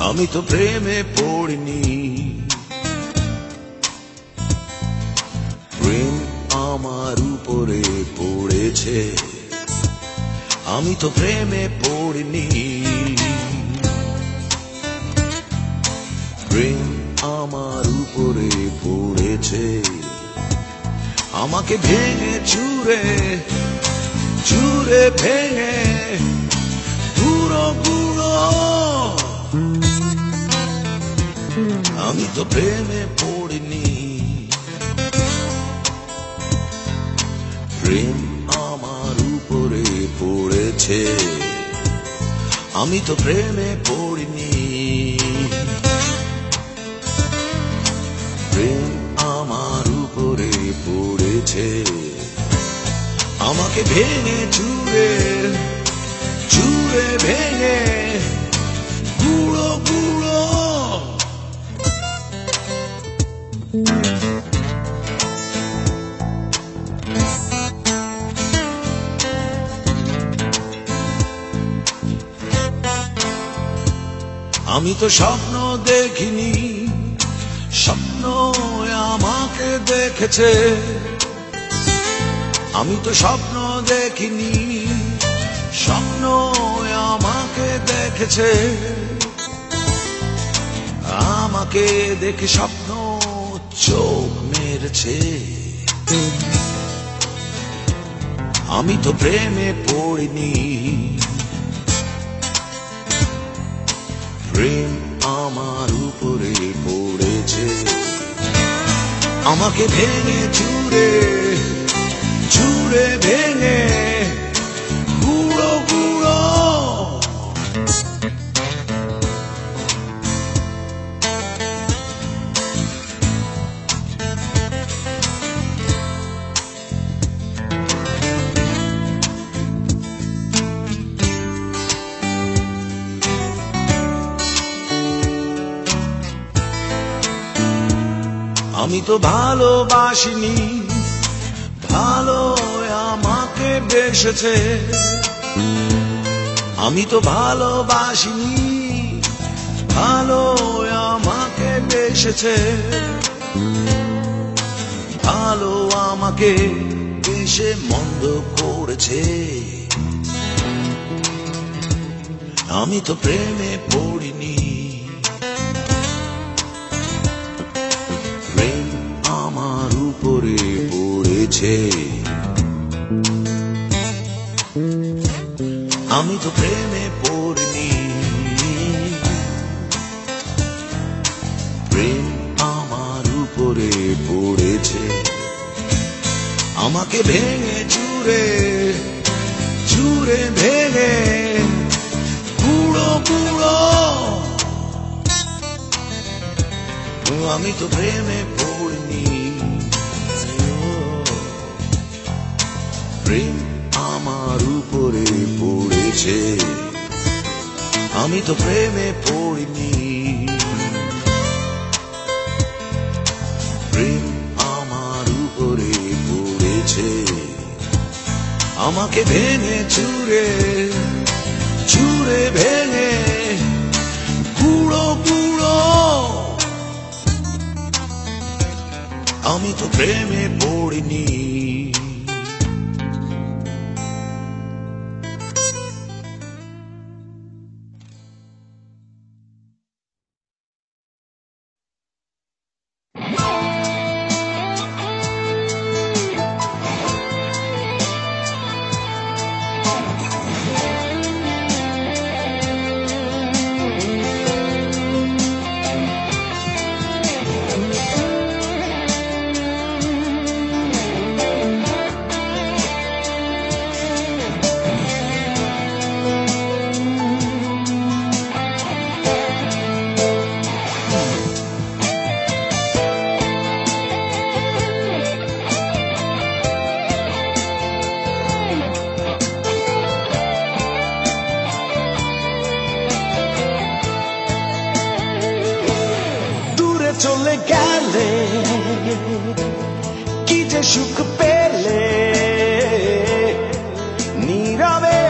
আমি তো প্রেমে পড়িনি, প্রেম আমার উপরে পড়েছে। আমি তো প্রেমে পড়িনি, প্রেম আমার উপরে পড়েছে। আমাকে ভেঙে চুরে চুরে ভেঙে গুঁড়ো গুঁড়ো, আমি তো প্রেমে পড়িনি, প্রেম আমার উপরে পড়েছে। আমি তো প্রেমে পড়িনি, প্রেম আমার উপরে পড়েছে। আমাকে ভেঙে চুরে চুরে ভেঙে গুঁড়ো গুঁড়ো, আমি তো স্বপ্ন দেখিনি, স্বপ্ন আমাকে দেখেছে। আমি তো স্বপ্ন দেখিনি, স্বপ্ন আমাকে দেখেছে। আমাকে দেখে স্বপ্ন চোখ মেরেছে। আমি তো প্রেমে পড়িনি, প্রেম আমার উপরে পড়েছে। আমাকে ভেঙে চুরে চুরে ভেঙে গুঁড়ো গুঁড়ো, আমি তো ভালোবাসিনি, ভালো আমাকে বেসেছে। আমি তো ভালোবাসিনি, ভালো আমাকে বেসেছে। ভালো আমাকে বেশে মন্দ করেছে। আমি তো প্রেমে পড়িনি, প্রেম আমার উপরে পড়েছে। আমি তো প্রেমে পড়িনি, প্রেম আমার উপরে পড়েছে। আমাকে ভেঙে চুরে চুরে ভেঙে গুঁড়ো গুঁড়ো, আমি তো প্রেমে পড়িনি, প্রেম আমার উপরে পড়েছে। আমি তো প্রেমে পড়িনি, প্রেম আমার উপরে পড়েছে। আমাকে ভেঙে চুরে চুরে ভেঙে গুঁড়ো গুঁড়ো, আমি তো প্রেমে পড়িনি। কি যে সুখ পেলে নীরবে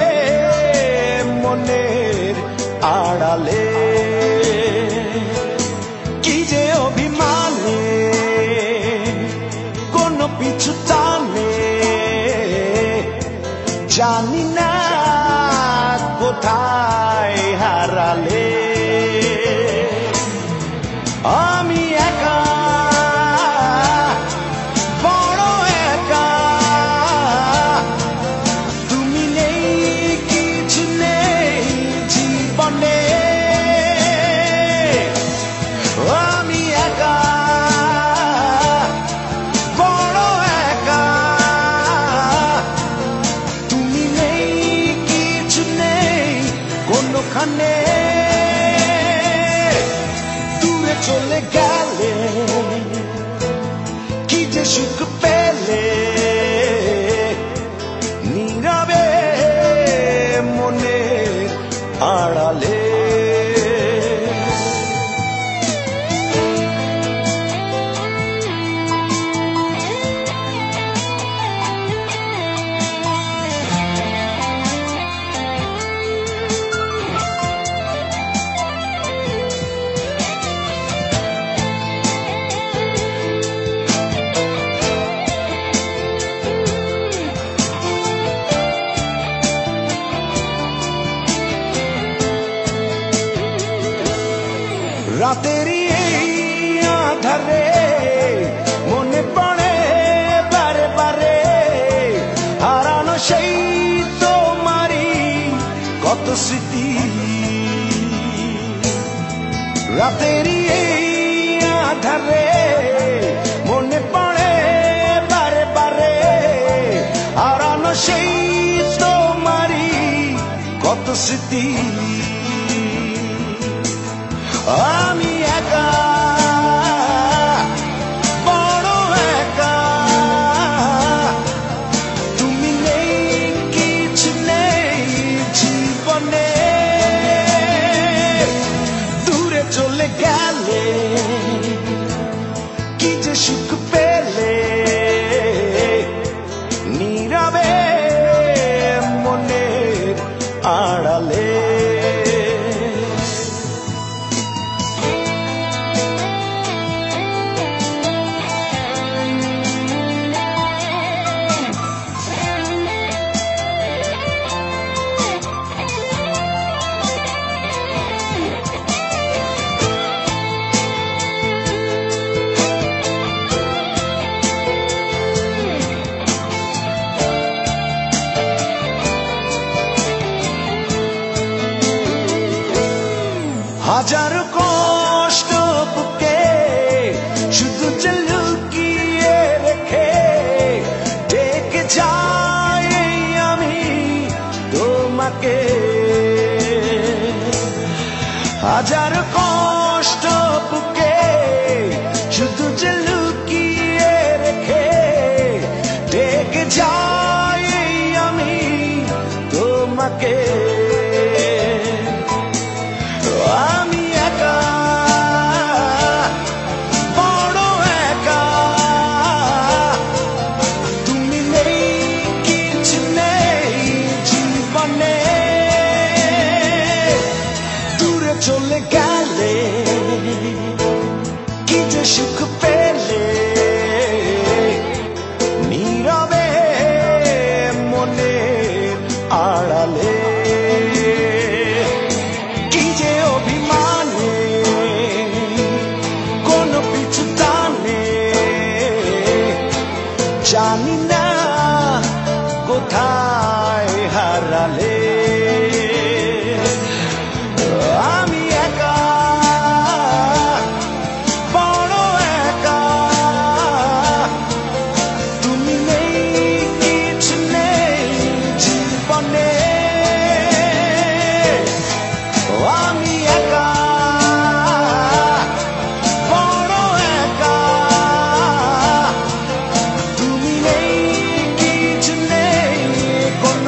মনের আড়ালে কি যে অভিমানে কোন পিছু টানে জানি না কোথায় হারালে আমি একা বড় একা তুমি নেই কিছু নেই জীবনে আমি একা বড় একা তুমি নেই কিছু নেই কোনখানে দূরে চলে গেলে কি যে সুখ পেলে নীরবে মনের আড়ালে রাতেরই এই আধারে মনে পড়ে বারে বারে হারানো সেই তোমারই কত স্মৃতি রাতেরই এই আধারে মনে পড়ে বারে বারে হারানো সেই তোমারই কত স্মৃতি আমি একা বড় একা তুমি নেই কিছু নেই জীবনে দূরে চলে গেলে কি যে সুখ পেলে নীরবে মনের আড়ালে হাজার কষ্ট বুকে শুধু লুকিয়ে রেখে ডেকে যাই আমি তোমাকে হাজার কষ্ট বুকে শুধু লুকিয়ে রেখে ডেকে যাই আমি তোমাকে আমি একা বড় একা তুমি নেই কিছু নেই জীবনে দূরে চলে গেলে কি যে সুখ পেলে নীরবে মনের আড়ালে জানি না কোথায় হারালে আমি একা বড় একা তুমি নেই কিছু নেই জীবনে আমি একা বড় একা তুমি নেই কিছু নেই কোন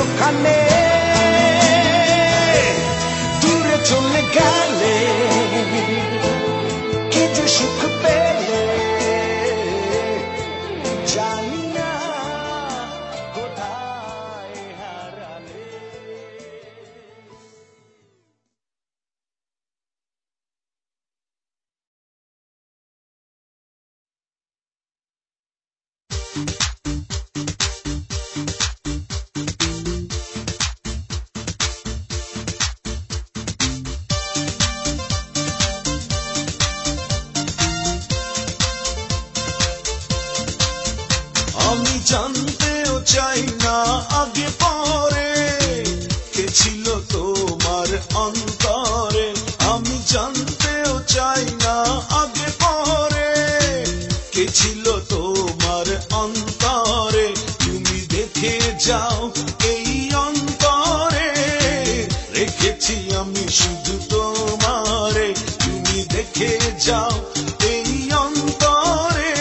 আমি জানতেও চাই না আগে পরে কে ছিল তোমার অন্তরে। আমি জানতেও চাই না আগে পরে কে ছিল তোমার অন্তরে। তুমি দেখে যাও এই অন্তরে রেখেছি আমি শুধু তোমারে। তুমি দেখে যাও এই অন্তরে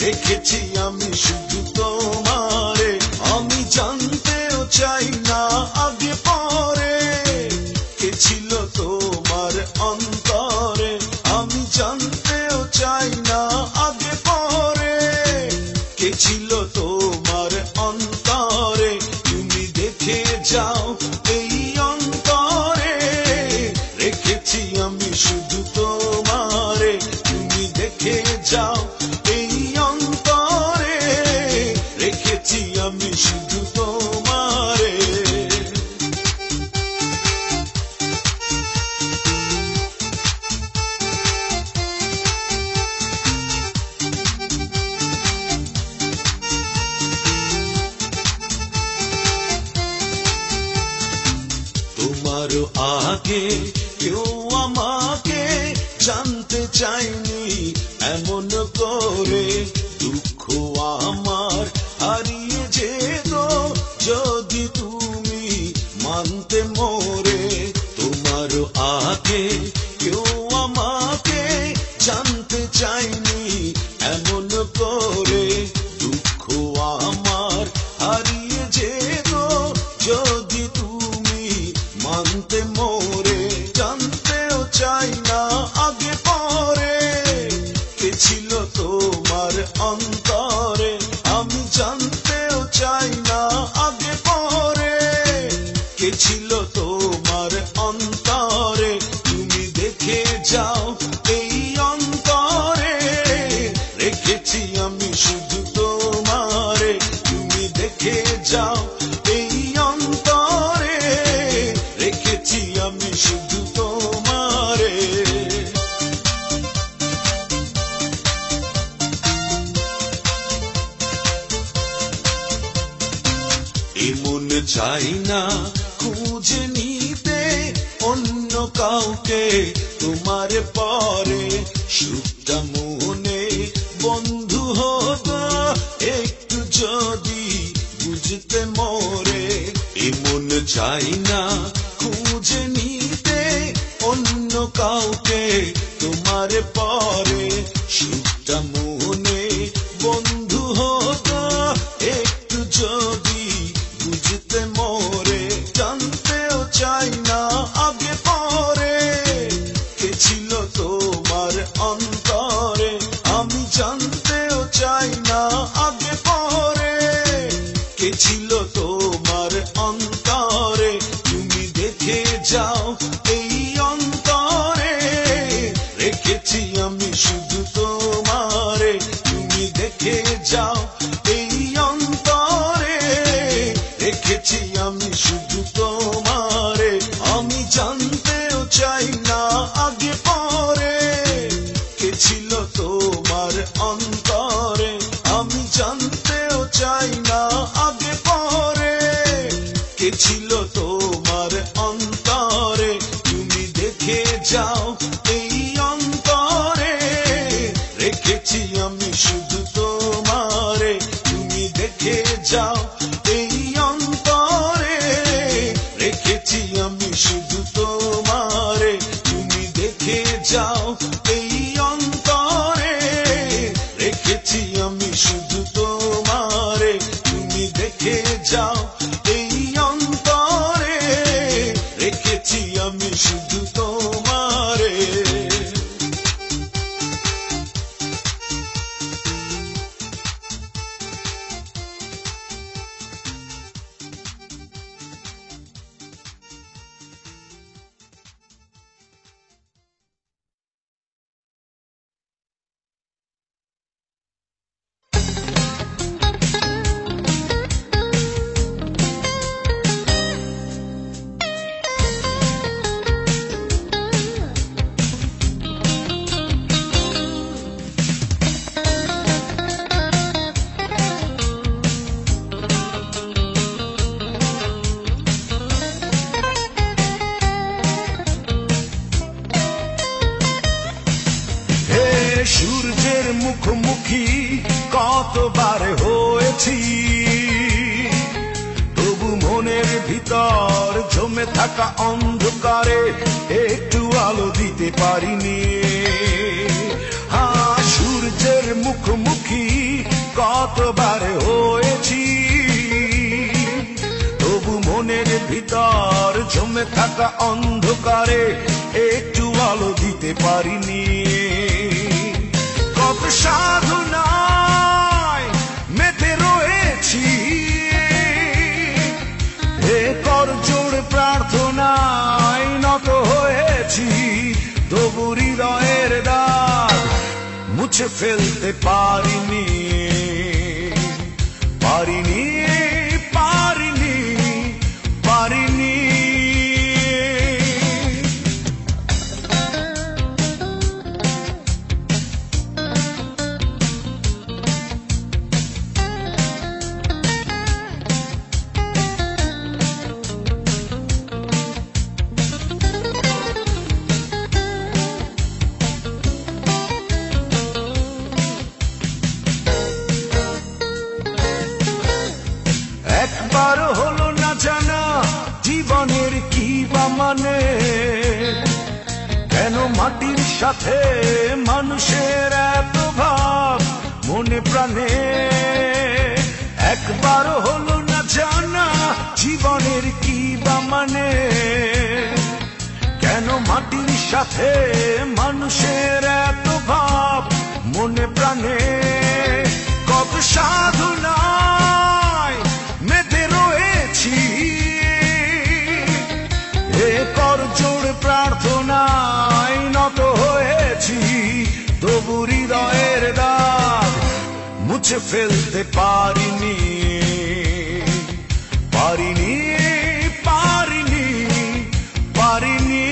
রেখেছি আমি শুধু তোমারে। আমি জানতেও চাই না আগে পরে কে ছিল তোমার অন্তরে। আমি জানতেও চাই না আগে পরে কে ছিল তোমার অন্তরে। তুমি দেখে যাও এই অন্তরে রেখেছি আমি শুধু তোমারে। তুমি দেখে যাও এই অন্তরে রেখেছি আমি শুধু তোমারে। তোমার আগে কেউ আমাকে জানতে চাইনি এমন করে। দুঃখ আমার হারিয়ে যেত যদি তুমি মানতে মোরে। তোমার আগে কেউ আমাকে জানতে চাইনি এমন করে। দুঃখ আমার হারিয়ে যেত যদি তুমি মানতে মোরে। জানতেও চাই না আগে পরে কে ছিল তোমার অন্তরে। আমি জানতেও চাই না আগে পরে কে ছিল তোমার অন্তরে। তুমি দেখে যাও এই অন্তরে রেখেছি আমি শুধু তোমারে। তুমি দেখে যাও এই অন্তরে রেখেছি আমি শুধু তোমারে। এমন চাই না খুঁজে নিতে অন্য কাউকে তোমার পরে। সুখটা মনে বন্ধু হতো একটু যদি বুঝতে মোরে। এমন চাই না খুঁজে নিতে অন্য কাউকে তোমার পরে। সুখটা মনে বন্ধু হতো একটু যদি বুঝতে মোরে। জানতেও চাই না আগে পরে কে ছিল তোমার অন্তরে। আমি জানতেও চাই না আগে পরে কে ছিল তোমার অন্তরে। তুমি দেখে যাও এই অন্তরে রেখেছি আমি শুধু তোমারে। তুমি দেখে যাও এই অন্তরে রেখেছি আমি শুধু তোমারে। আমি জানতেও চাই না আগে পরে কে ছিল তোমার অন্তরে। আমি জানতেও চাই না আগে পরে কে ছিল তোমার অন্তরে। তুমি দেখে যাও এই অন্তরে রেখেছি আমি শুধু তোমারে। তুমি দেখে যাও এই অন্তরে রেখেছি আমি শুধু তোমারে। তুমি দেখে যাও এই অন্তরে রেখেছি আমি শুধু তোমারে। তুমি দেখে যাও এই অন্তরে রেখেছি আমি শুধু তোমারে। কতবারে হয়েছি, তবু মনের ভিতর জমে থাকা অন্ধকারে একটু আলো দিতে পারিনি। সূর্যের মুখোমুখি কতবারে হয়েছি, তবু মনের ভিতর জমে থাকা অন্ধকারে একটু আলো দিতে পারিনি। কত সাধনায় মেতে রয়েছি, এ করজোড় প্রার্থনায় নত হয়েছি, তবু হৃদয়ের দাগ মুছে ফেলতে পারিনি, পারিনি, পারিনি, পারিনি। একবার হলো না জানা জীবনের কি বা মানে, কেন মাটির সাথে মানুষের এত ভাব মনে প্রাণে। একবার হলো না জানা জীবনের কি বা মানে, কেন মাটির সাথে মানুষের এত ভাব মনে প্রাণে। কত সাধনায় মেতে রয়েছি, এ করজোড় প্রার্থনায় নত হয়েছি, তবু হৃদয়ের দাগ মুছে ফেলতে পারিনি, পারিনি, পারিনি, পারিনি।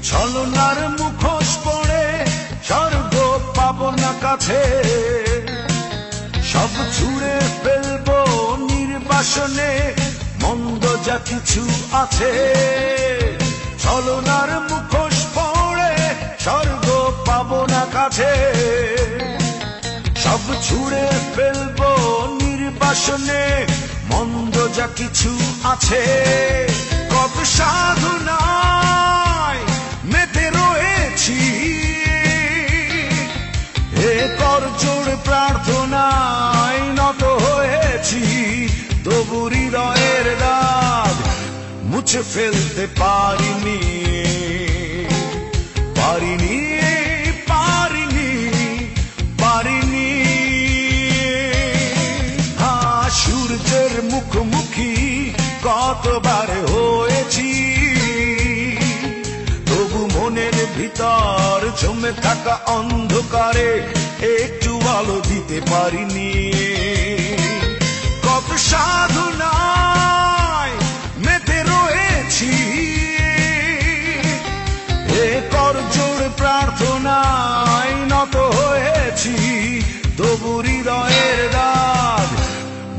ছলনার মুখোশ পড়ে স্বর্গ পাবো না কাছে, সব ছুঁড়ে ফেলবো নির্বাসনে মন্দ যা কিছু আছে। ছলনার মুখোশ পড়ে স্বর্গ পাবো না কাছে, সব ছুঁড়ে ফেলবো নির্বাসনে মন্দ যা কিছু আছে। কত সাধনায় মেতে রয়েছি, এ করজোড় প্রার্থনায় নত হয়েছি, তবু হৃদয়ের দাগ মুছে ফেলতে পারিনি, পারিনি, পারিনি, পারিনি। সূর্যের মুখোমুখি কতবারে হয়েছি, তবু মনের ভিতর জমে থাকা অন্ধকারে একটু আলো দিতে পারিনি। কত সাধনায় মেতে রয়েছি, এ করজোড় প্রার্থনায় নত হয়েছি, তবু হৃদয়ের দাগ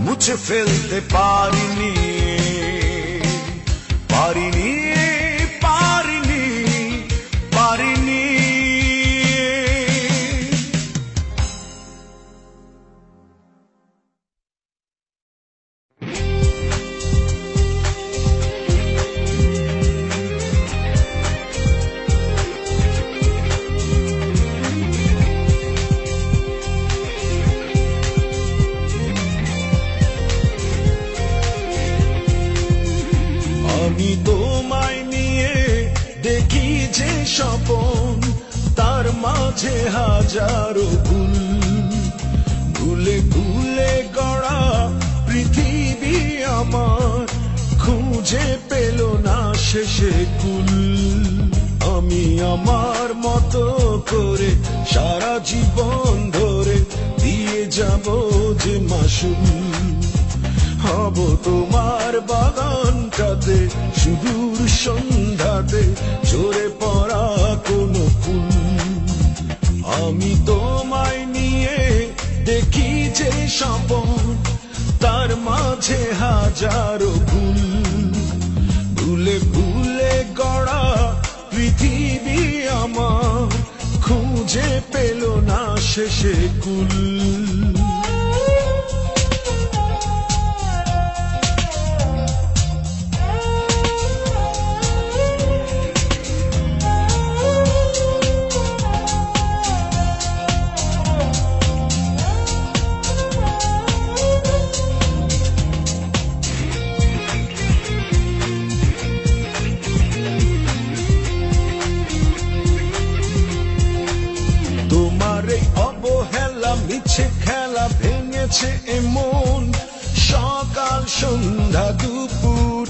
মুছে ফেলতে পারিনি, পারিনি, পারিনি, পারিনি। আমি তোমায় নিয়ে দেখি যে স্বপন, তার মাঝে হাজারো ভুল, ভুলে ভুলে গড়া পৃথিবী আমার খুঁজে পেল না শেষে কুল। আমি আমার মতো করে সারা জীবন ধরে দিয়ে যাব যে মাসুল, হব তোমার বাগানটাতে সুদূর সন্ধ্যাতে ঝরে পড়া কোনো ফুল। আমি তোমায় নিয়ে দেখি যে স্বপন, তার মাঝে হাজারো ভুল। ভুলে ভুলে গড়া পৃথিবী আমার খুঁজে পেল না শেষে কুল। অবহেলা মিছে খেলা ভেঙেছে এমন সকাল সন্ধ্যা দুপুর।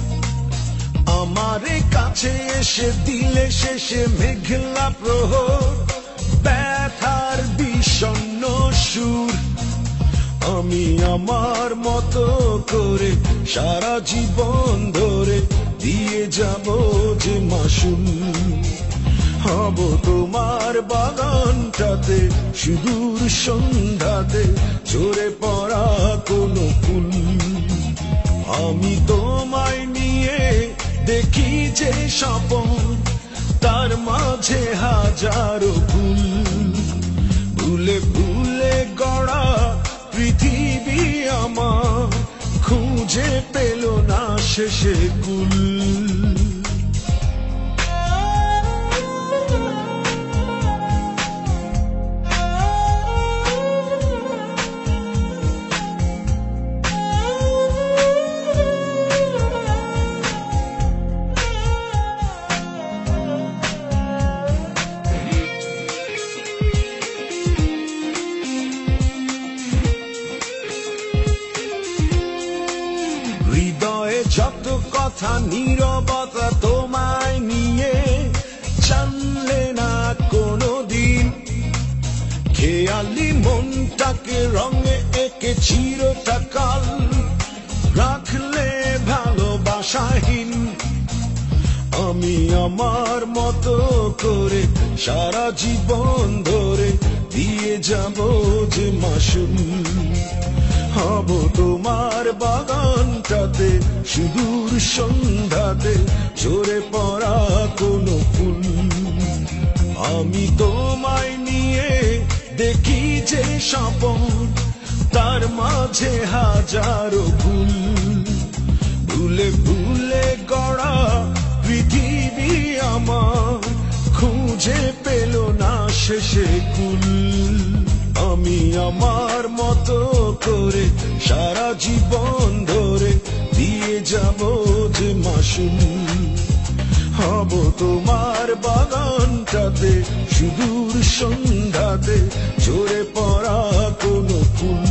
আমার কাছে এসে দিলে শেষে মেঘলা প্রহর ব্যথার বিষণ্ণ সুর। আমি আমার মতো করে সারা জীবন ধরে দিয়ে যাব যে মাসুল। হব তোমার বাগানটাতে সুদূর সন্ধ্যাতে ঝরে পড়া কোনো ফুল। আমি তোমায় নিয়ে দেখি যে স্বপন, তার মাঝে হাজারো ভুল। ভুলে ভুলে গড়া পৃথিবী আমার খুঁজে পেল না শেষে কুল। হৃদয়ে যত কথা নীরবতা তোমায় নিয়ে জানলে না কোনোদিন। খেয়ালি মনটাকে রঙে এঁকে চিরটা কাল রাখলে ভালোবাসাহীন। আমি আমার মতো করে সারা জীবন ধরে দিয়ে যাব যে মাসুল। হব তোমার বাগানটাতে সুদূর সন্ধ্যাতে ঝরে পড়া কোনো ফুল। আমি তোমায় নিয়ে দেখি যে স্বপন, তার মাঝে হাজারো ভুল। ভুলে ভুলে গড়া পৃথিবী আমার খুঁজে পেল না শেষে কুল। আমি আমার মতো করে সারা জীবন ধরে দিয়ে যাব যে মাসুল। হব তোমার বাগানটাতে সুদূর সন্ধ্যাতে ঝরে পড়া কোনো ফুল।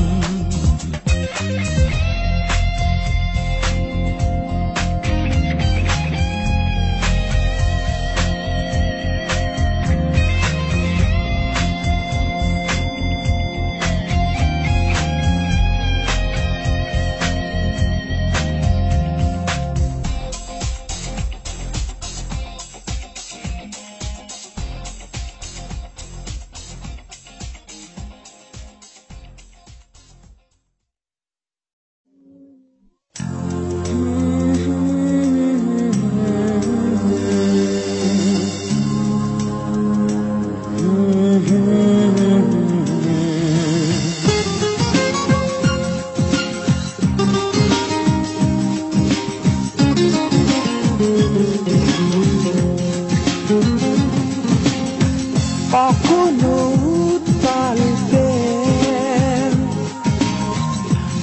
কখনো উত্তাল প্রেম,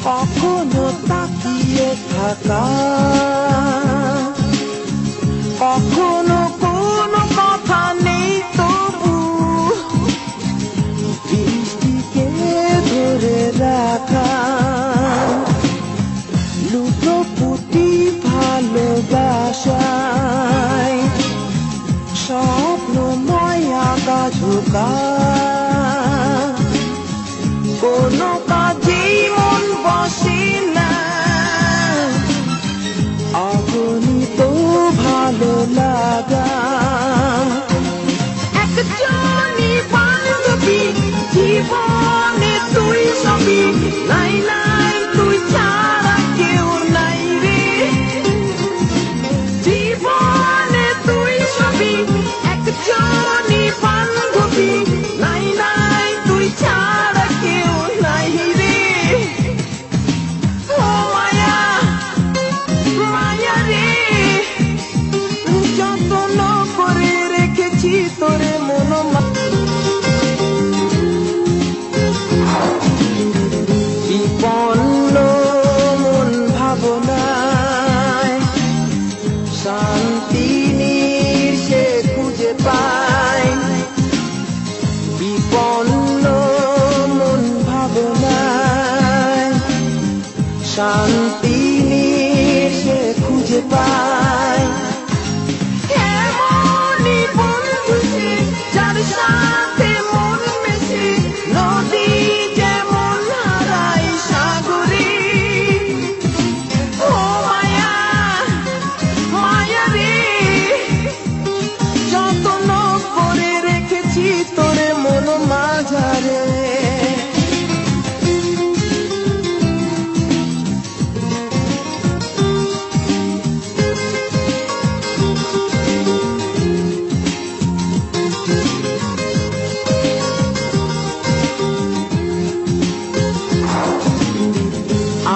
কখনো তাকিয়ে থাকা, কখনো কোনো কথা নেই তবু দৃষ্টিকে ধরে রাখা। লুটোপুটি ভালোবাসায় স্বপ্নময় আঁকা ঝোঁকা, কোনো কাজেই মন বসে না। লাগা একজনই বান্ধবী জীবনে তুই সবই নাই নাই তুই ছাড়া কেউ নাই রে জীবনে তুই সবই একজনই বান্ধবী নাই নাই তুই ছাড়া কেউ নাই রে ও মায়া মায়া রে যত্ন করে রেখেছি তোরে মন বিপন্ন মন ভাবনায় শান্তি নির্শে খুঁজে পায় বিপন্ন মন ভাবনায় শান্তি নির্শে খুঁজে পায় এমনই বন্ধু সে যার সাথে মন মেশে নদী যেমন হারায় সাগরে ও মায়া মায়া রে যত্ন করে রেখেছি তোরে মন মাঝারে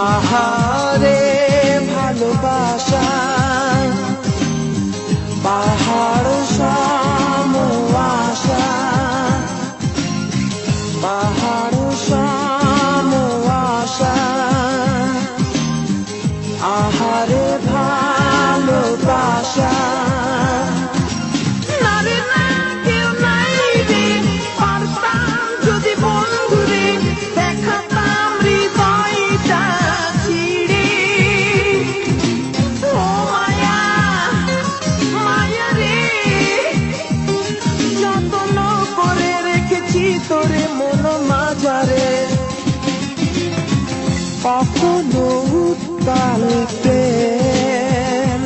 আহারে ভালোবাসা পাহাড় সম আশা পাহাড় সম আশা আহারে ভালোবাসা নারে না কেউ নাই রে পারতাম যদি বন্ধুরে দেখাতাম হৃদয়টা ছিড়ে ও মায়া মায়া রে যত্ন করে রেখেছি তোরে মন মাঝারে কখনো উত্তাল প্রেম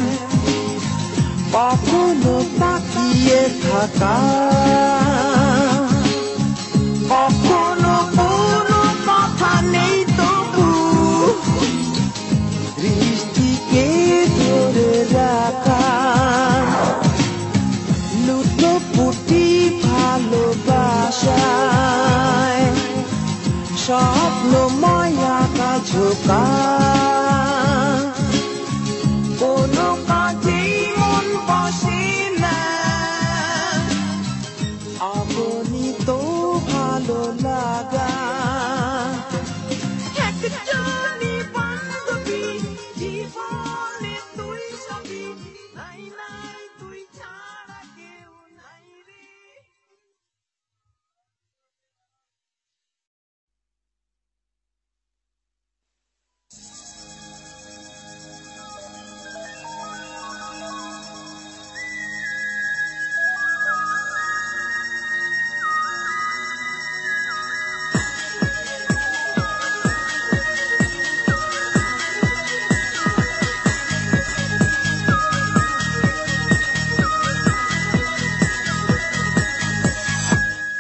কখনো তাকিয়ে থাকা কখনো কোনো কথা নেই তবু দৃষ্টিকে ধরে রাখা লুটোপুটি ভালোবাসায় স্বপ্নময় আকাশ ঝোঁকা কোনো কাজেই মন বসে না অগণিত ভালো লাগা একজনই বান্ধবী জীবনে তুই সবই নাই নাই তুই ছাড়া কেউ নাই রে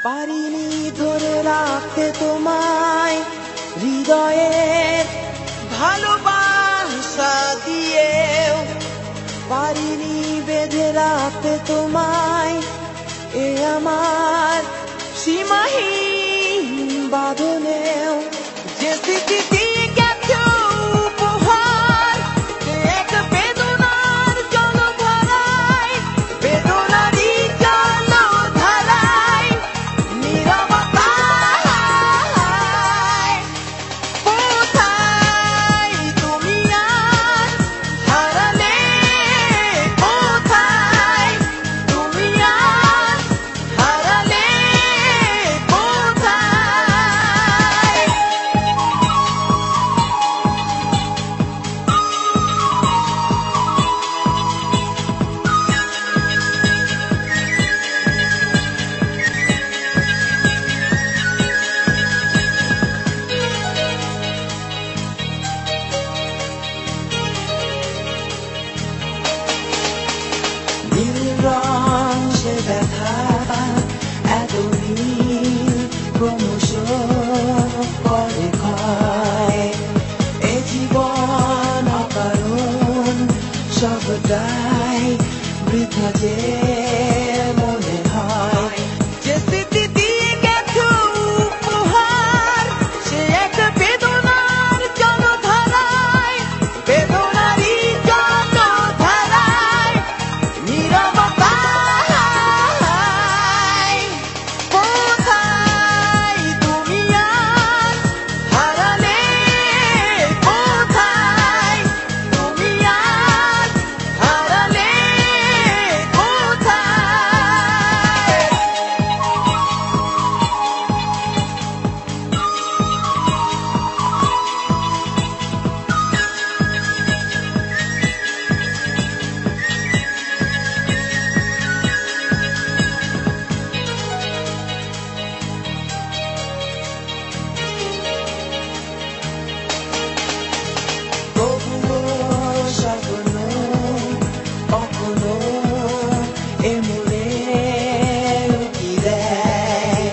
পারিনি ধরে রাখতে তোমায় হৃদয়ের ভালোবাসা দিয়েও পারিনি বেঁধে রাখতে তোমায় এ আমার সীমাহীন বাঁধনেও যে স্মৃতি দিয়ে গেছো উপহার এক বেদনার জলধারায় বেদনারই জলধারায় নীরবতায় কোথায় তুমি আর হারালে কোথায় তুমি আর হারালে কোথায় সবটাই বৃথা যে মনে হয় যে স্মৃতি দিয়ে গেছো উপহার সে এক বেদনার জলধারায় বেদনারই জলধারায় নীরবতায় কোথায় তুমি আজ হারালে কোথায় তুমি আজ হারালে তবুও স্বপ্ন কখনো এ মনে লুকিয়ে দেয়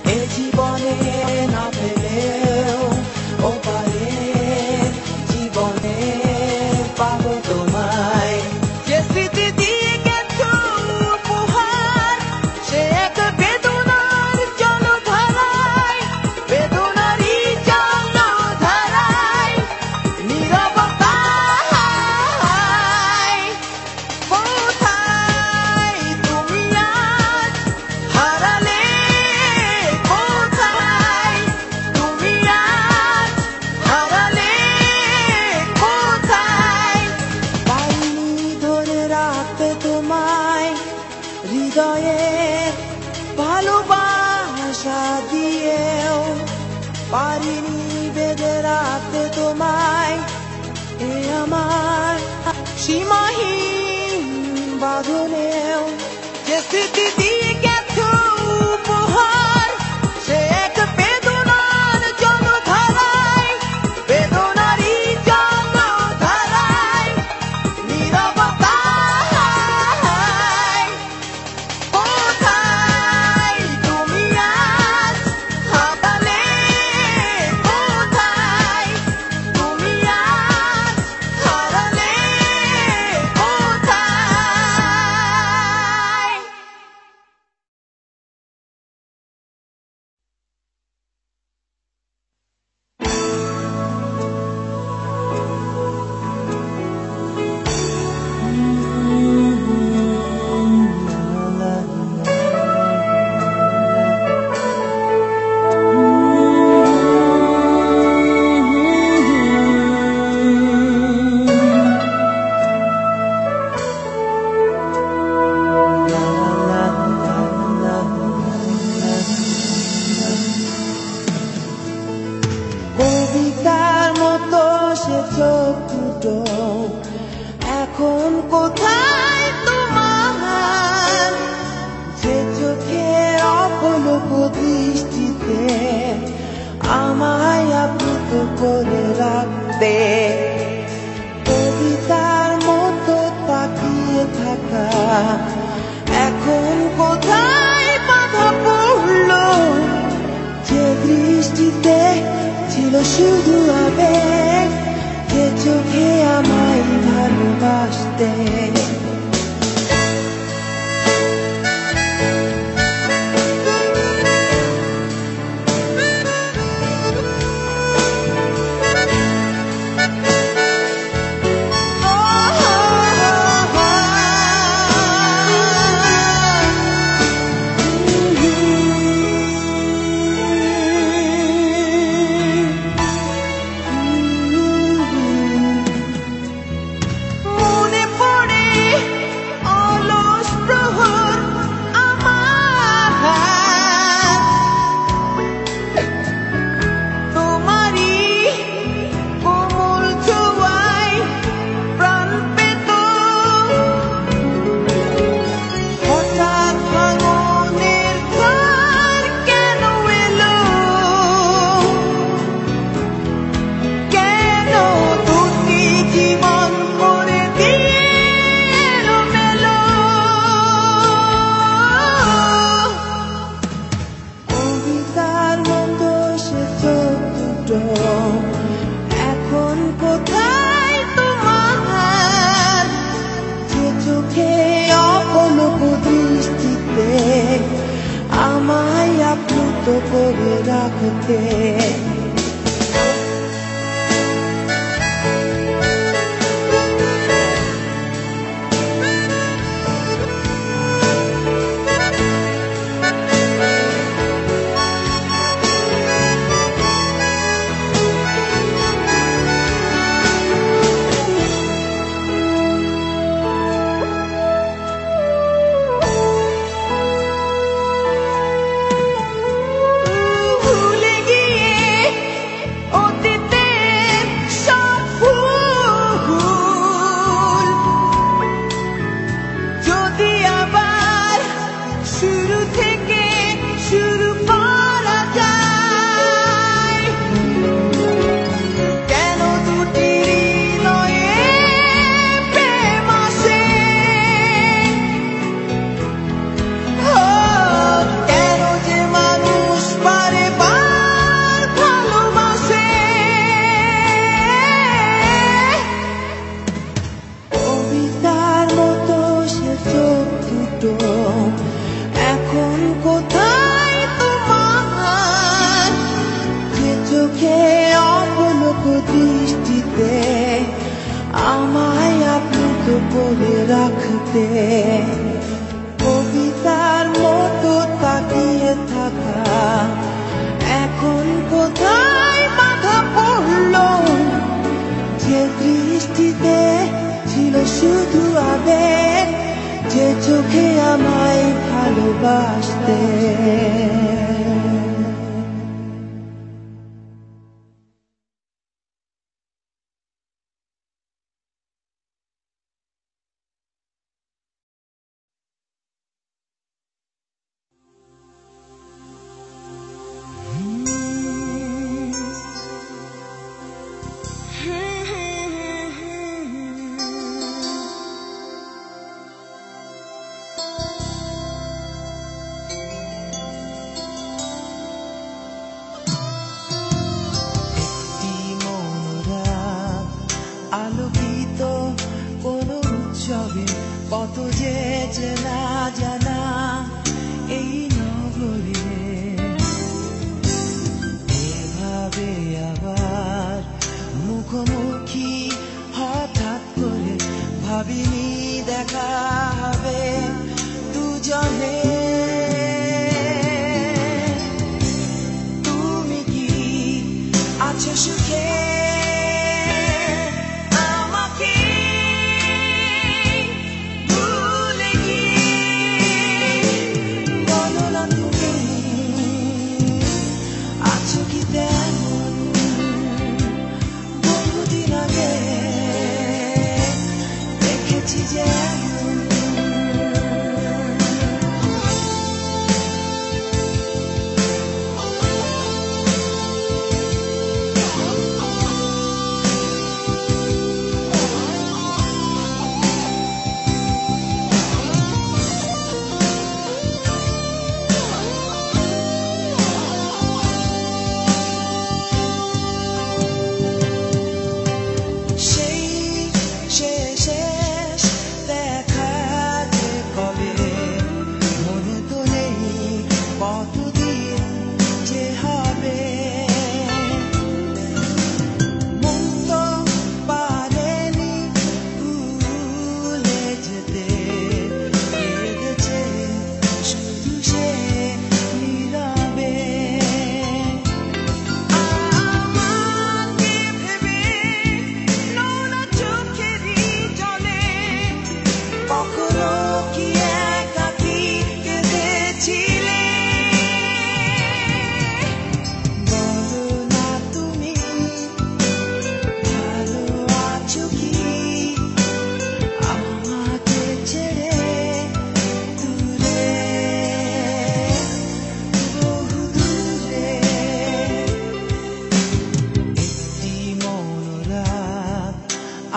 এ জীবনে না পেলেও ওপারে জীবনে পাবো তোমায় যে স্মৃতি দিয়ে গেছো উপহার সে এক বেদনার জলধারায় বেদনারই জলধারায় নীরবতায় কোথায় তুমি আজ হারালে কোথায় তুমি আজ হারালে কোথায় পাইনি ধরে রাখতে তোমায় হৃদয়ে ভালোবাসা দিয়েও পারিনি বেঁধে রাখতে তোমায় এ আমার সীমাহীন বাঁধনেও যে স্মৃতি দিয়ে গেছো উপহার সে এক বেদনার জলধারায় বেদনারই জলধারায় নীরবতায় কোথায় তুমি আজ হারালে কোথায় তুমি আজ হারালে কোথায় কবিতার মতো সে চোখ দুটো এখন কোথায় তোমার যে চোখের অপলক দৃষ্টিতে আমায় আবৃত করে রাখতে কবিতার মতো তাকিয়ে থাকা এখন কোথায় বাধা পড়লো যে দৃষ্টিতে ছিল শুধু আবেগ যে চোখে আমায় ভালোবাসতে মনে পড়ে করে রাখতে। এখন কোথায় তোমার, যে চোখে অপলক দৃষ্টিতে আমায় আপ্লুত করে রাখতে। কবিতার মতো তাকিয়ে থাকা এখন কোথায় বাধা পড়ল, যে দৃষ্টিতে ছিল শুধু আবেগ, যে চোখে আমায় ভালোবাসতে। আলোকিত কোন উৎসবে কত যে চেনা জানা এই নগরে, এভাবে আবার মুখোমুখি হঠাৎ করে ভাবিনি দেখা হবে দুজনে। তুমি কি আছো সুখে,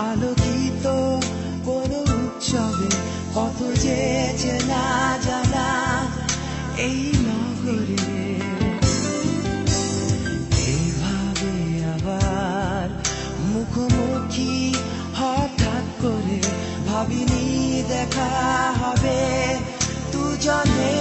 আলোকিত কোন উৎসবে কত যে চেনা জানা এই নগরে, এইভাবে আবার মুখোমুখি হঠাৎ করে ভাবিনি দেখা হবে দুজনে।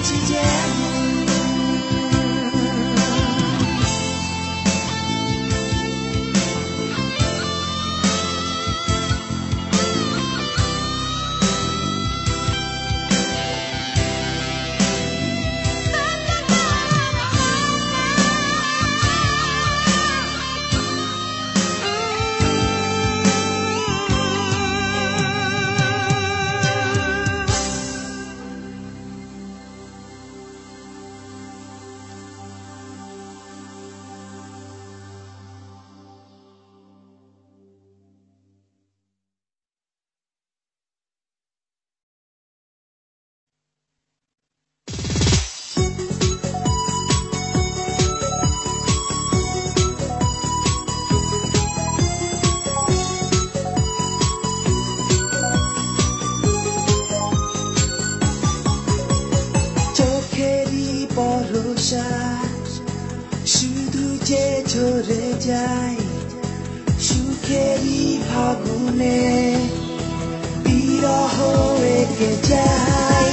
পেয়েছি যেমন শুধু যে ঝরে যায় সুখেরই ফাগুনে বিরহ এঁকে যায়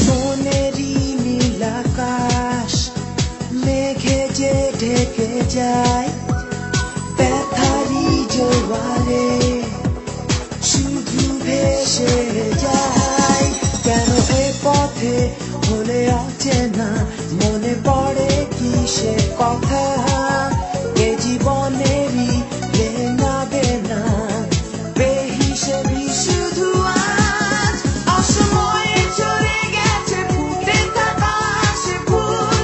মনেরই নীল আকাশ মেঘে যে ঢেকে যায় ব্যথারই জোয়ারে শুধু ভেসে যায় কেন এ পথে হলে অচেনা মনে পড়ে কি সে কথা এ জীবনেরই দেনা দেনা বেহিসেবি শুধু আজ অসময়ে চলে গেছে ফুটে থাকা সে ফুল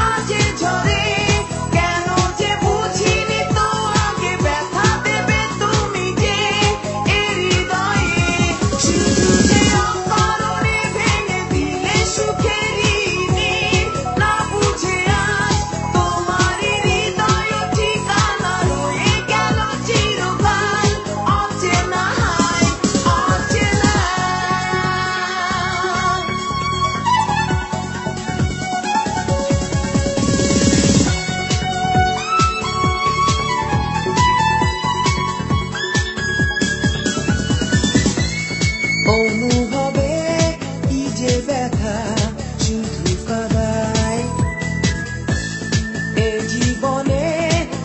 আজ ঝরে কেন যে বুঝিনি তো আগে ব্যথা দেবে তুমি যে এ হৃদয়ে শুধু যে অকারণে ভেঙে দিলে সুখেরই নীড় না বুঝে আজ তোমার হৃদয় ঠিকানা রয়ে গেল চিরকাল অচেনা হায় অচেনা অনুভবে কি যে ব্যথা শুধু কাদায় এ জীবনে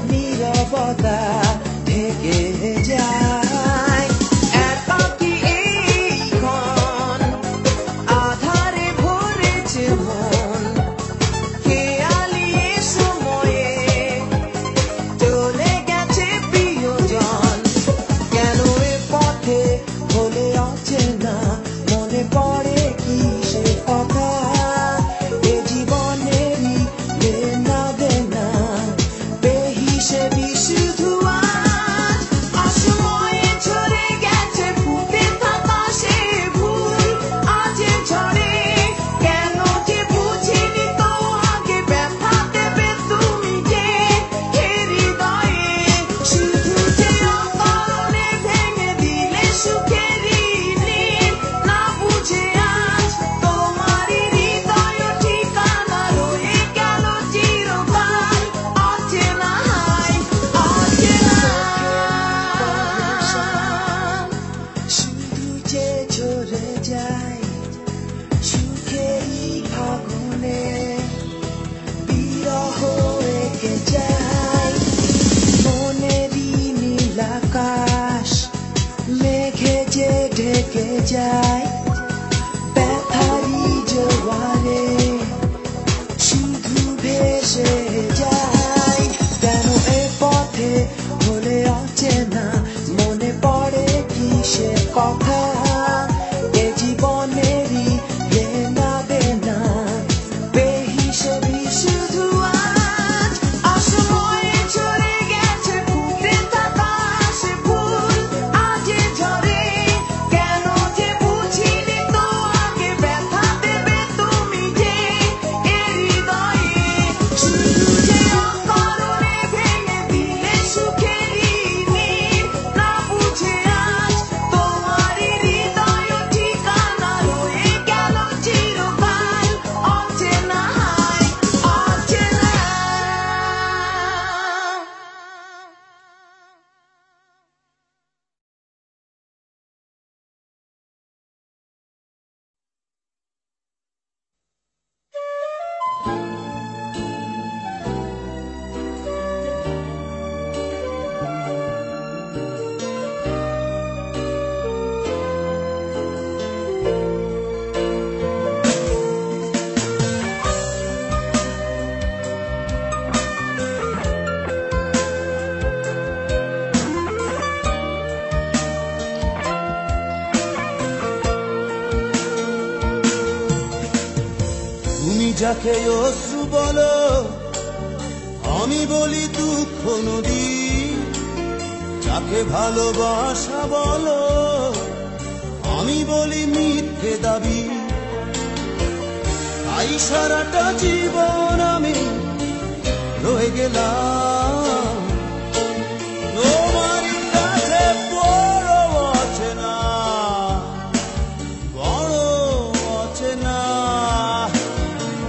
নীরবতা থেকে যায় একাকী এই ক্ষণ আধারে ভরেছে মন খেয়ালি এ সময়ে চলে গেছে প্রিয়জন কেন এ পথে হলে অচেনা মনে পড়ে কি সে কথা এ জীবনেরই দেনা দেনা বেহিসেবি শুধু আজ অসময়ে ঝরে গেছে ফুটে থাকা সে ফুল আজ ঝরে কেন যে বুঝিনি তো আগে ব্যথা দেবে তুমি যে হে হৃদয়ে শুধু যে অকারণে ভেঙে দিলে সুখেরই নীড় না বুঝে আজ তোমার হৃদয় ঠিকানা রয়ে গেল চিরকাল অচেনা হায় অচেনা শুধু যে ঝরে যায় সুখেরই ফাগুনে বিরহ এঁকে যায় মনেরই নীল আকাশ মেঘে যে ঢেকে যায় ব্যথারই জোয়ারে শুধু ভেসে যায় কেন এ পথে হলে অচেনা মনে পড়ে কি সে কথা এ জীবনেরই দেনা দেনা বেহিসেবি শুধু আজ অসময়ে চলে গেছে ফুটে থাকা সে ফুল আজ ঝরে কেন যে বুঝিনি তো আগে ব্যথা দেবে তুমি যে এ হৃদয়ে শুধু যাকে অশ্রু বলো, আমি বলি দুঃখ নদী। যাকে ভালোবাসা বলো, আমি বলি মিথ্যে দাবি। তাই সারাটা জীবন আমি রয়ে গেলাম তোমার কাছে বড় অচেনা, বড় অচেনা,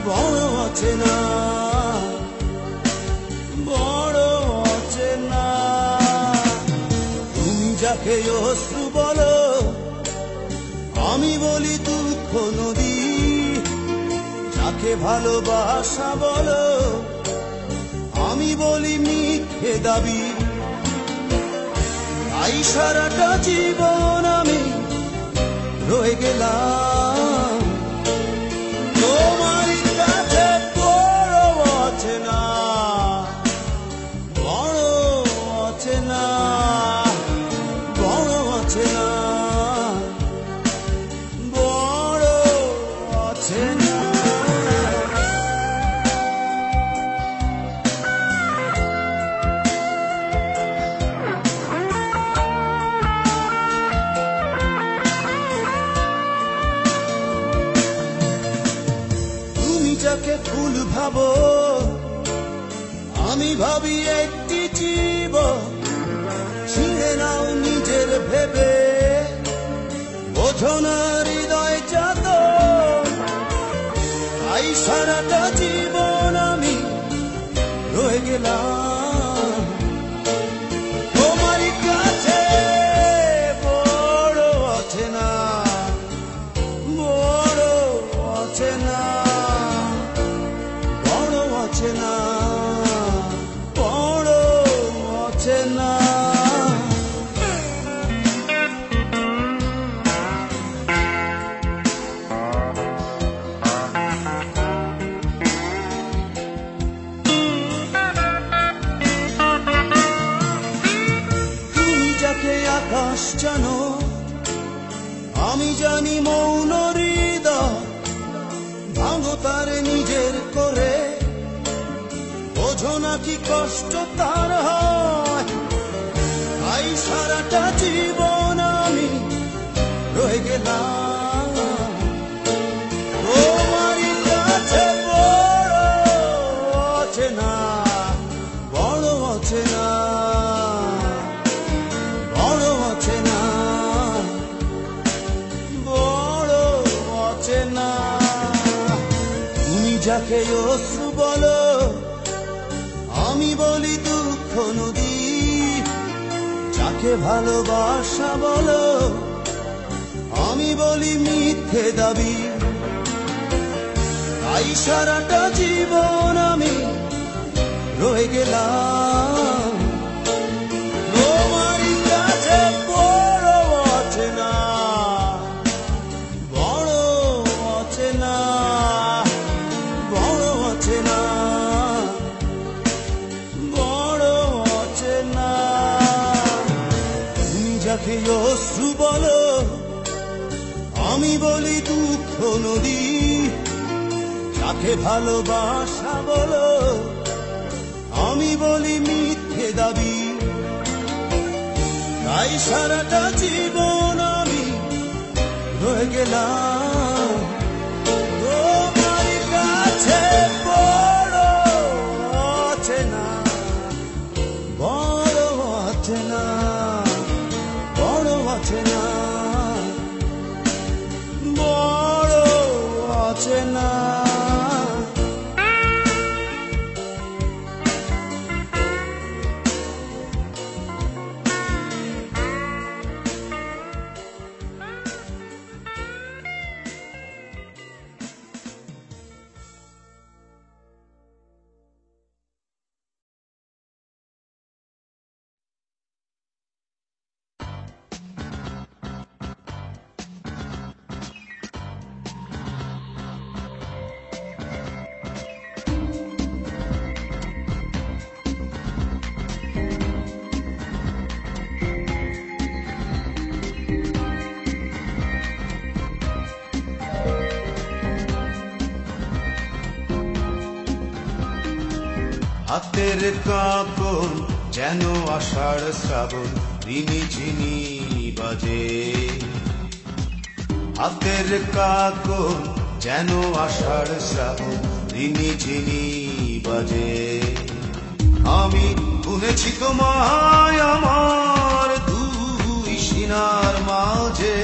বড় অচেনা, বড় অচেনা। তুমি যাকে অশ্রু বলো, আমি বলি দুঃখ নদী। যাকে ভালোবাসা বলো, আমি বলি মিথ্যে দাবি। তাই সারাটা জীবন আমি রয়ে গেলাম তোমার কাছে বড় অচেনা, বড় অচেনা, বড় অচেনা, বড় অচেনা। যাকে ফুল ভাবো, আমি ভাবি একটি জীব। ছিঁড়ে নাও নিজের ভেবে, বোঝো না হৃদয় চাঁদ। তাই সারাটা জীবন আমি রয়ে গেলাম তোমার কাছে বড় অচেনা, বড় অচেনা, বড় অচেনা, বড় অচেনা। তুমি যাকে আকাশ জানো, আমি জানি মৌন হৃদয়। ভাঙো তার নিজের করে, বোঝো না কি কষ্ট তার হয়। তাই সারাটা জীবন আমি রয়ে গেলাম তোমার কাছে বড় অচেনা, বড় অচেনা, বড় অচেনা, বড় অচেনা। তুমি যাকে অশ্রু বলো, আমি বলি দুঃখ নদী। যাকে ভালোবাসা বলো, আমি বলি মিথ্যে দাবি। তাই সারাটা জীবন আমি রয়ে গেলাম তোমার কাছে বড় অচেনা, বড় অচেনা, বড় অচেনা, বড় অচেনা। তুমি যাকে অশ্রু বলো, আমি বলি দুঃখ নদী। যাকে ভালোবাসা বলো, আমি বলি মিথ্যে দাবি। তাই সারাটা জীবন আমি রয়ে গেলাম তোমার কাছে বড় অচেনা, বড় অচেনা, বড় অচেনা, বড় অচেনা। হাতের কাঁকন যেন আষাঢ় শ্রাবণ রিনি ঝিনি বাজে। হাতের কাঁকন যেন আষাঢ় শ্রাবণ রিনি ঝিনি বাজে। আমি শুনেছি তোমায় আমার দুই সিনার মাঝে।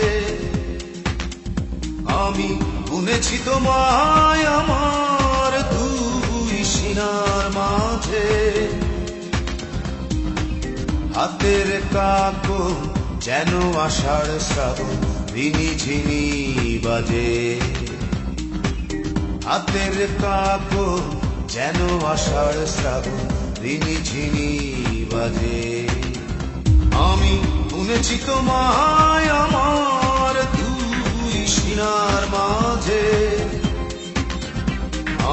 আমি শুনেছি তোমায় আমার দুই সিনার মাঝে। হাতের কাঁকন যেন আষাঢ় শ্রাবণ রিনি ঝিনি বাজে। হাতের কাঁকন যেন আষাঢ় শ্রাবণ রিনি ঝিনি বাজে। আমি শুনেছি তোমায় আমার দুই সিনার মাঝে।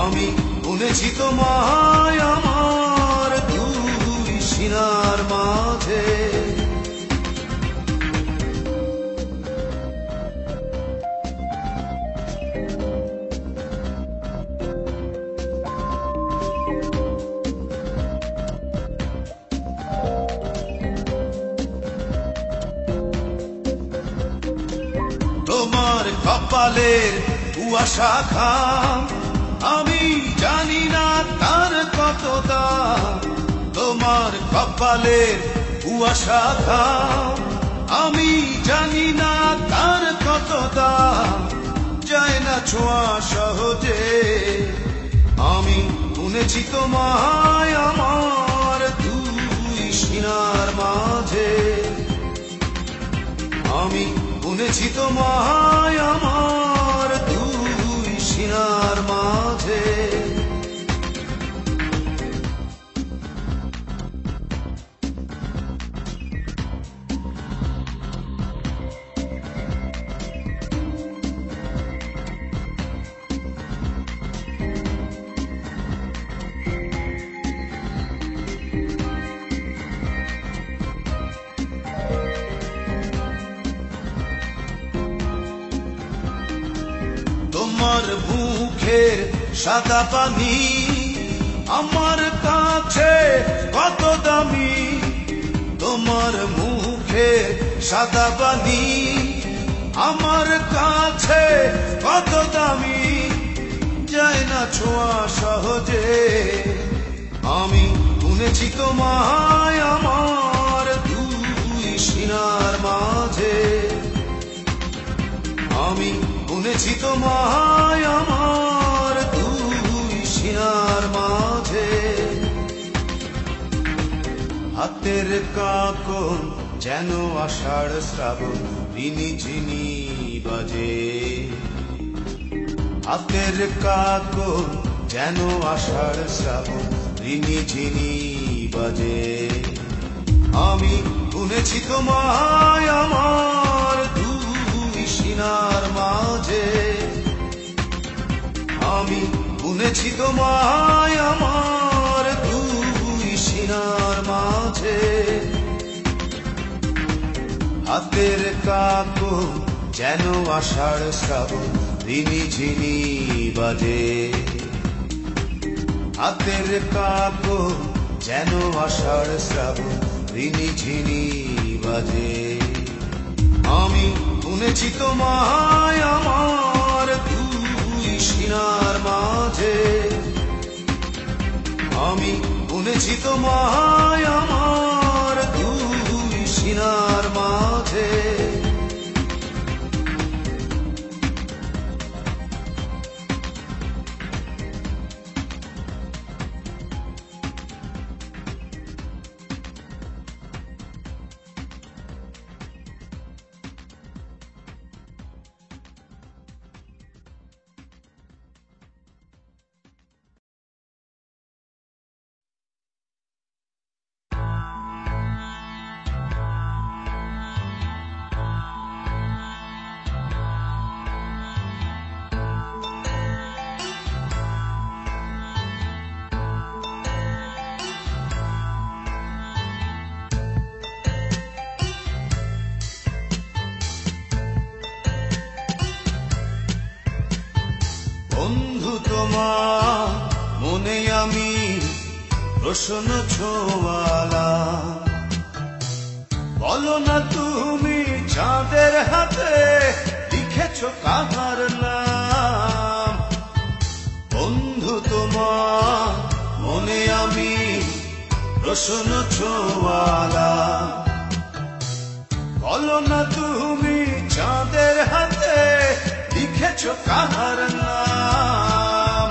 আমি শুনেছি তোমায় আমার দুই সিনার মাঝে। তোমার কপালের কুয়াশা ঘাম আমি জানি না তার কত দাম। তোমার কপালের কুয়াশা ঘাম আমি জানি না তার কত দাম। যায় না ছোঁয়া সহজে। আমি শুনেছি তোমায় আমার দুই সিনার মাঝে। আমি শুনেছি তোমায় আমার দুই সিনার মাঝে। তোমার মুখের সাদা পানি আমার কাছে কত দামি। তোমার মুখের সাদা পানি আমার কাছে কত দামি। যায় না ছোঁয়া সহজে। আমি শুনেছি তোমায় আমার দুই সিনার মাঝে। আমি শুনেছি তোমায় আমার দুই সিনার মাঝে। হাতের কাঁকন যেন আষাঢ় শ্রাবণ রিনি ঝিনি বাজে। হাতের কাঁকন যেন আষাঢ় শ্রাবণ রিনি ঝিনি বাজে। আমি শুনেছি তোমায় আমার দুই সিনার মাঝে। আমি শুনেছি তোমায় আমার দুই সিনার মাঝে। হাতের কাঁকন যেন আষাঢ় শ্রাবণ রিনি ঝিনি বাজে। হাতের কাঁকন যেন আষাঢ় শ্রাবণ রিনি ঝিনি বাজে। আমি শুনেছি তোমায় আমার দুই সিনার মাঝে। আমি শুনেছি তোমায় আমার দুই সিনার মাঝে। বন্ধু তোমার মনে আমি প্রশ্ন ছোঁয়ালা। বলো না তুমি চাঁদের হাতে লিখেছো কাহার নাম? বন্ধু তোমার মনে আমি প্রশ্ন ছোঁয়ালা। বলো না তুমি চাঁদের হাতে লিখেছো কাহার নাম?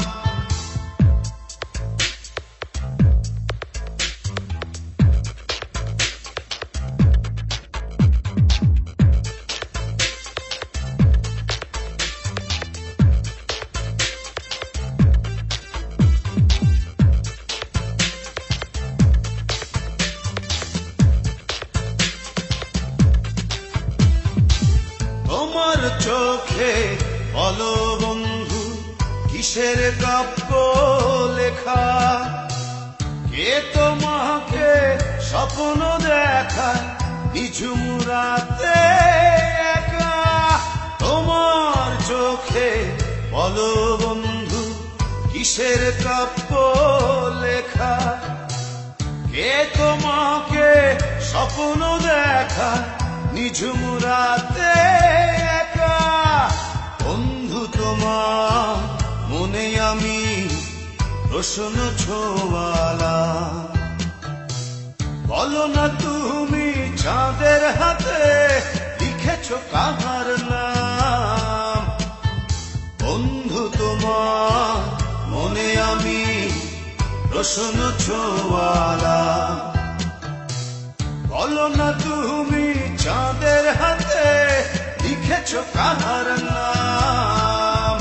তোমার চোখে বলো বন্ধু কিসের কাব্য লেখা? কে তোমাকে স্বপ্ন দেখায় নিঝুম রাতে একা? তোমার চোখে বলো বন্ধু কিসের কাব্য লেখা? কে তোমাকে স্বপ্ন দেখায় নিঝুম রাতে একা? বন্ধু তোমার মনে আমি প্রশ্ন ছোঁয়ালা। বলো না তুমি চাঁদের হাতে লিখেছো কাহার নাম? বন্ধু তোমার মনে আমি প্রশ্ন ছোঁয়ালা। বলো না তুমি চাঁদের হাতে লিখেছো কাহার নাম?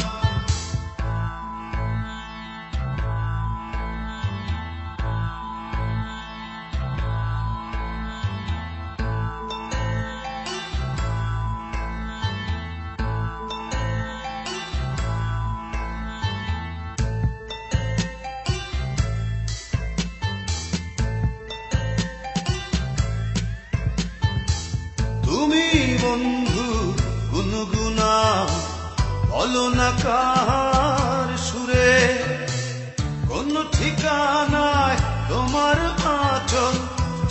তুমি বন্ধু গুনগুনা বলো না কার সুরে? কোন ঠিকানায় তোমার আঁচল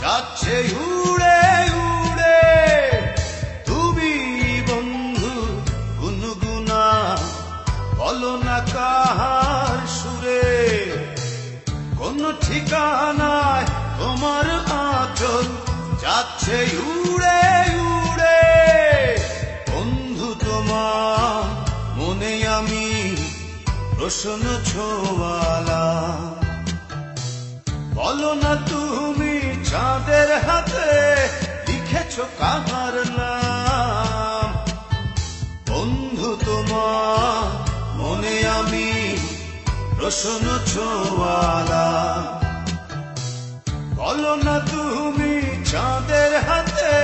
যাচ্ছে উড়ে উড়ে? তুমি বন্ধু গুনগুনা বলো না কার সুরে? কোন ঠিকানায় তোমার আঁচল যাচ্ছে উড়ে উড়ে? বন্ধু তোমার মনে আমি প্রশ্ন ছোঁয়ালা। বলো না তুমি চাঁদের হাতে লিখেছো কাহার নাম? বন্ধু তোমার মনে আমি প্রশ্ন ছোঁয়ালা। বলো না তুমি চাঁদের হাতে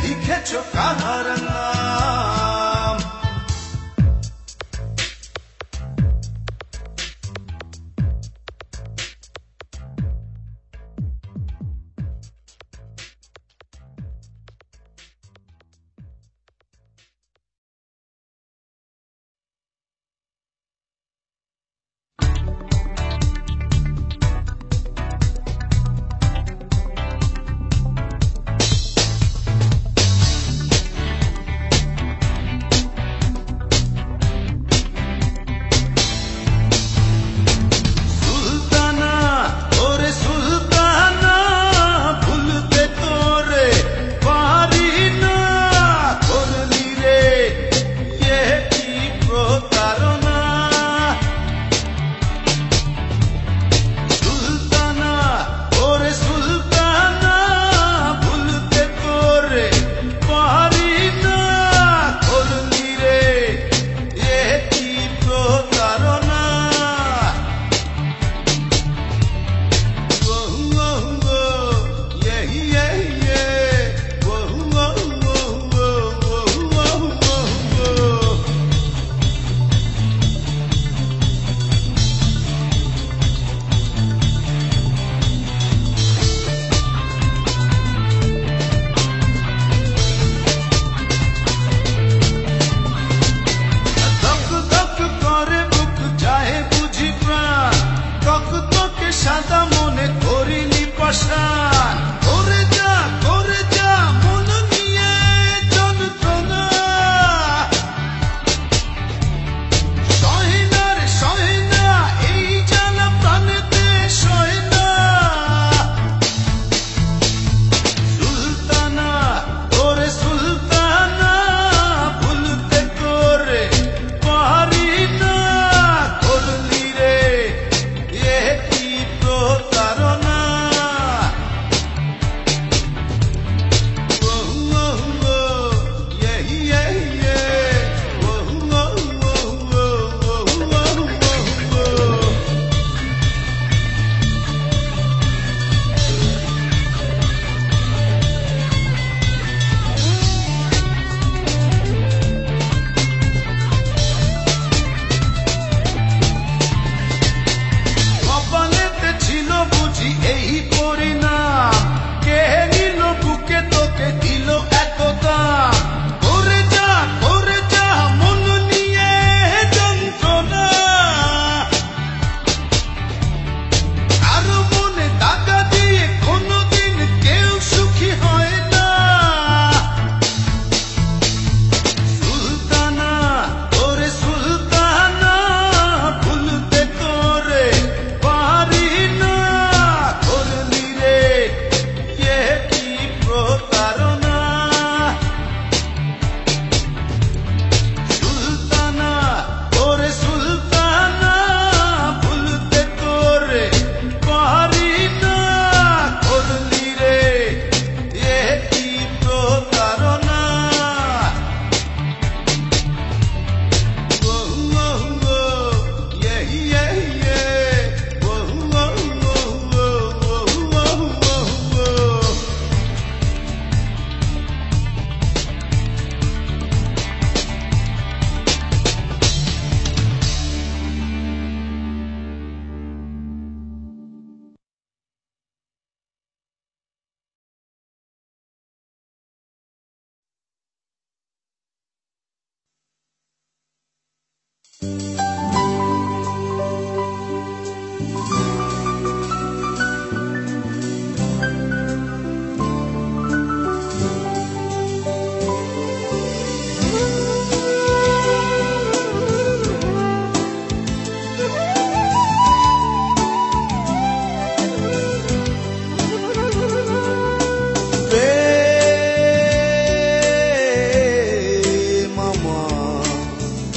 লিখেছো কাহার নাম?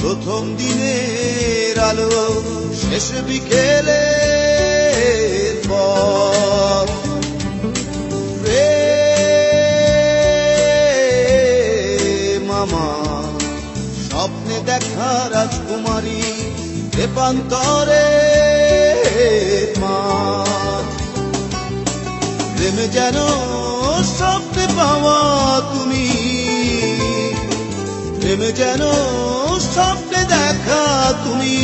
প্রথম দিনের আলো শেষ বিকেলের পথ মামা স্বপ্নে দেখা রাজকুমারী দেবান্তরে মা প্রেমে যেন স্বপ্নে পাওয়া তুমি প্রেমে যেন স্বপ্নে দেখা তুমি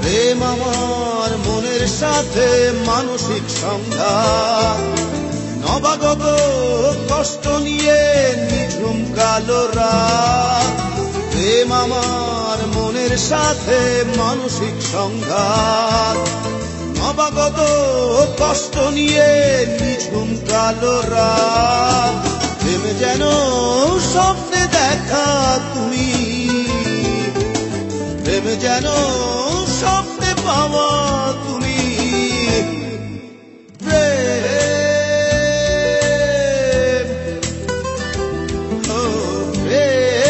প্রেম আমার মনের সাথে মানসিক সংঘাত নবাগত কষ্ট নিয়ে নিঝুম কালো রাত প্রেম আমার মনের সাথে মানসিক সংঘাত নবাগত কষ্ট নিয়ে নিঝুম কালো রাত প্রেম যেন স্বপ্নে দেখা তুমি প্রেম যেন স্বপ্নে পাওয়া তুমি প্রেম ও প্রেম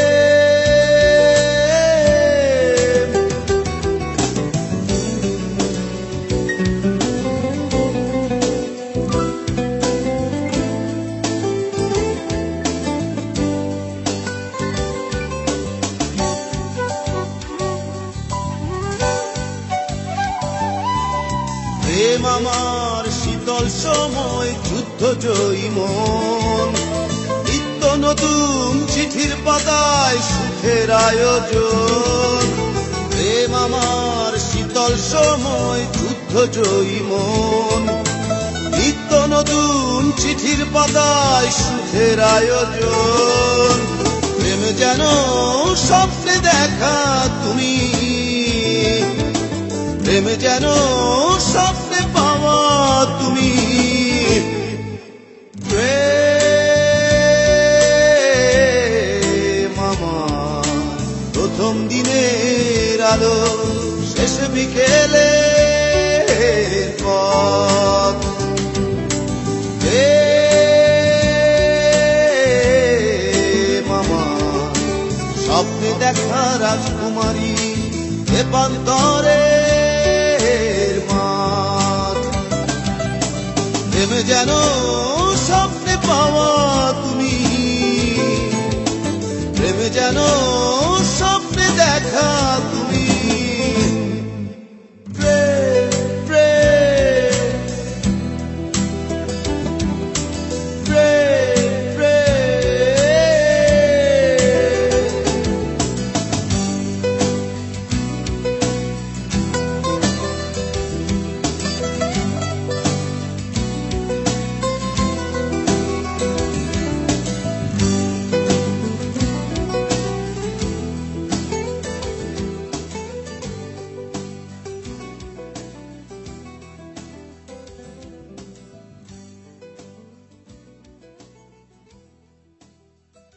প্রেম আমার শীতল সময় যুদ্ধ জয়ী মন নিত্য নতুন চিঠির পাতায় সুখের আয়োজন প্রেম আমার শীতল সময় যুদ্ধ জয়ী মন নিত্য নতুন চিঠির পাতায় সুখের আয়োজন প্রেম যেন স্বপ্নে দেখা তুমি প্রেম যেন স্বপ্নে পাওয়া তুমি প্রেম আমার প্রথম দিনের আলো শেষ বিকেলের পথ প্রেম আমার স্বপ্নে দেখা রাজকুমারী দেবান্তরে প্রেম যেন